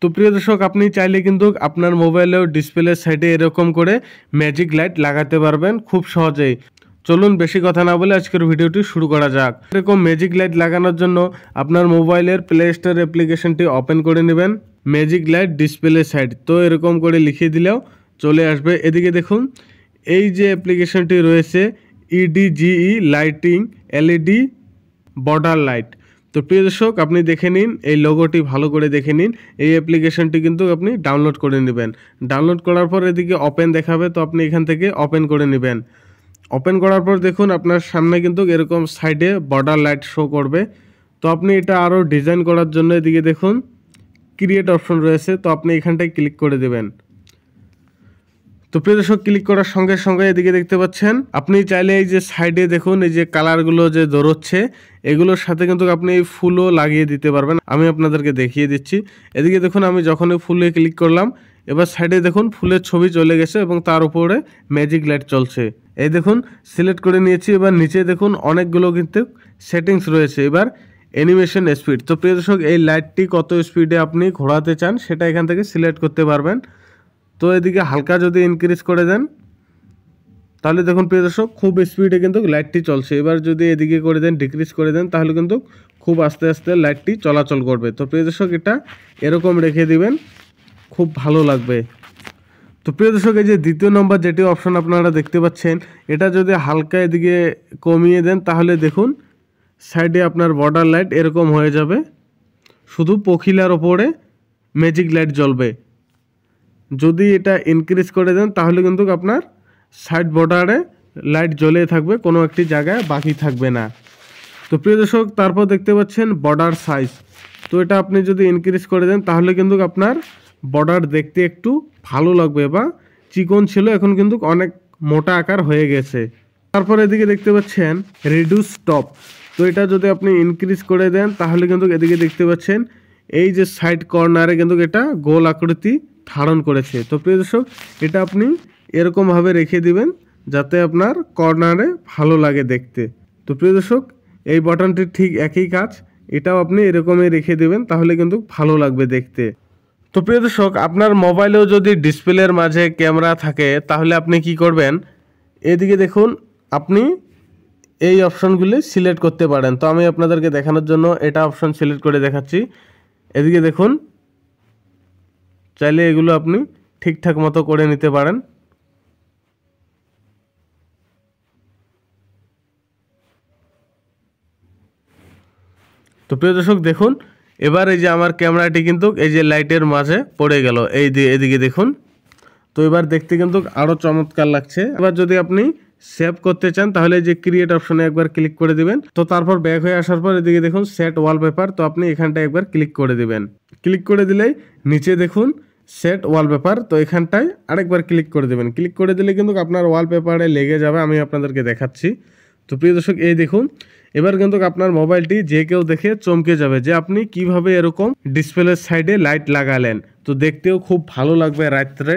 তো প্রিয় দর্শক, আপনি চাইলে কিন্তু আপনার মোবাইলেও ডিসপ্লের সাইডে এরকম করে ম্যাজিক লাইট লাগাতে পারবেন খুব সহজেই। চলুন বেশি কথা না বলে আজকের ভিডিওটি শুরু করা যাক। এরকম ম্যাজিক লাইট লাগানোর জন্য আপনার মোবাইলের প্লে স্টোর অ্যাপ্লিকেশনটি ওপেন করে নেবেন। ম্যাজিক লাইট ডিসপ্লে সাইড, তো এরকম করে লিখে দিলেও চলে আসবে। এদিকে দেখুন, এই যে অ্যাপ্লিকেশনটি রয়েছে ইডিজিই লাইটিং এলইডি বর্ডার লাইট। তো প্রিয় দর্শক, আপনি দেখে নিন, এই লোগোটি ভালো করে দেখে নিন। এই অ্যাপ্লিকেশনটি কিন্তু আপনি ডাউনলোড করে নেবেন। ডাউনলোড করার পর এদিকে ওপেন দেখাবে, তো আপনি এখান থেকে ওপেন করে নেবেন। ওপেন করার পর দেখুন আপনার সামনে কিন্তু এরকম সাইডে বর্ডার লাইট শো করবে। তো আপনি এটা আরও ডিজাইন করার জন্য এদিকে দেখুন ক্রিয়েট অপশন রয়েছে, তো আপনি এখানটায় ক্লিক করে দেবেন। তো প্রিয় দর্শক, ক্লিক করার সঙ্গে সঙ্গে এদিকে দেখতে পাচ্ছেন আপনি চাইলে এই যে সাইডে দেখুন এই যে কালারগুলো যে দৌড়চ্ছে, এগুলোর সাথে কিন্তু আপনি এই ফুলও লাগিয়ে দিতে পারবেন। আমি আপনাদেরকে দেখিয়ে দিচ্ছি। এদিকে দেখুন আমি যখনই ফুলে ক্লিক করলাম, এবার সাইডে দেখুন ফুলের ছবি চলে গেছে এবং তার উপরে ম্যাজিক লাইট চলছে। এই দেখুন সিলেক্ট করে নিয়েছি। এবার নিচে দেখুন অনেকগুলো কিন্তু সেটিংস রয়েছে। এবার অ্যানিমেশন স্পিড, তো প্রিয় দর্শক এই লাইটটি কত স্পিডে আপনি ঘোরাতে চান সেটা এখান থেকে সিলেক্ট করতে পারবেন। তো এদিকে হালকা যদি ইনক্রিজ করে দেন তাহলে দেখুন প্রিয় দর্শক খুব স্পিডে কিন্তু লাইটটি চলছে। এবার যদি এদিকে করে দেন, ডিক্রিজ করে দেন, তাহলে কিন্তু খুব আস্তে আস্তে লাইটটি চলাচল করবে। তো প্রিয় দর্শক এটা এরকম রেখে দিবেন, খুব ভালো লাগবে। তো প্রিয় দর্শক, এই যে দ্বিতীয় নম্বর যেটি অপশন আপনারা দেখতে পাচ্ছেন, এটা যদি হালকা এদিকে কমিয়ে দেন তাহলে দেখুন সাইডে আপনার বর্ডার লাইট এরকম হয়ে যাবে, শুধু পখিলার ওপরে ম্যাজিক লাইট জ্বলবে। যদি এটা ইনক্রিজ করে দেন তাহলে কিন্তু আপনার সাইড বর্ডারে লাইট জ্বলে থাকবে, কোনো একটি জায়গায় বাকি থাকবে না। তো প্রিয় দর্শক, তারপর দেখতে পাচ্ছেন বর্ডার সাইজ, তো এটা আপনি যদি ইনক্রিজ করে দেন তাহলে কিন্তু আপনার বর্ডার দেখতে একটু ভালো লাগবে, বা চিকন ছিল এখন কিন্তু অনেক মোটা আকার হয়ে গেছে। তারপর এদিকে দেখতে পাচ্ছেন রিডিউস টপ, তো এটা যদি আপনি ইনক্রিজ করে দেন তাহলে কিন্তু এদিকে দেখতে পাচ্ছেন এই যে সাইড কর্নারে কিন্তু এটা গোল আকৃতি ধারণ করেছে। তো প্রিয় দর্শক, এটা আপনি এরকমভাবে রেখে দিবেন যাতে আপনার কর্নারে ভালো লাগে দেখতে। তো প্রিয় দর্শক, এই বাটনটির ঠিক একই কাজ, এটাও আপনি এরকমই রেখে দেবেন, তাহলে কিন্তু ভালো লাগবে দেখতে। তো প্রিয় দর্শক, আপনার মোবাইলেও যদি ডিসপ্লের মাঝে ক্যামেরা থাকে তাহলে আপনি কি করবেন, এদিকে দেখুন আপনি এই অপশনগুলি সিলেক্ট করতে পারেন। তো আমি আপনাদেরকে দেখানোর জন্য এটা অপশন সিলেক্ট করে দেখাচ্ছি। এদিকে দেখুন চাইলে এগুলো আপনি ঠিকঠাক মতো করে নিতে পারেন। তো প্রিয় দর্শক দেখুন, এবার এই যে আমার ক্যামেরাটি কিন্তু এই যে লাইটের মাঝে পড়ে গেল, এদিকে দেখুন। তো এবার দেখতে কিন্তু আরও চমৎকার লাগছে। এবার যদি আপনি সেভ করতে চান তাহলে যে ক্রিয়েট অপশনে একবার ক্লিক করে দিবেন। তো তারপর ব্যাক হয়ে আসার পর এদিকে দেখুন সেট ওয়ালপেপার, তো আপনি এখানটায় একবার ক্লিক করে দিবেন। ক্লিক করে দিলেই নিচে দেখুন সেট ওয়ালপেপার, তো এখানটায় আরেকবার ক্লিক করে দেবেন। ক্লিক করে দিলে কিন্তু আপনার ওয়ালপেপারে লেগে যাবে, আমি আপনাদেরকে দেখাচ্ছি। তো প্রিয় দর্শক, এই দেখুন এবার কিন্তু আপনার মোবাইলটি যে কেউ দেখে চমকে যাবে যে আপনি কিভাবে এরকম ডিসপ্লের সাইডে লাইট লাগালেন। তো দেখতেও খুব ভালো লাগবে রাত্রে।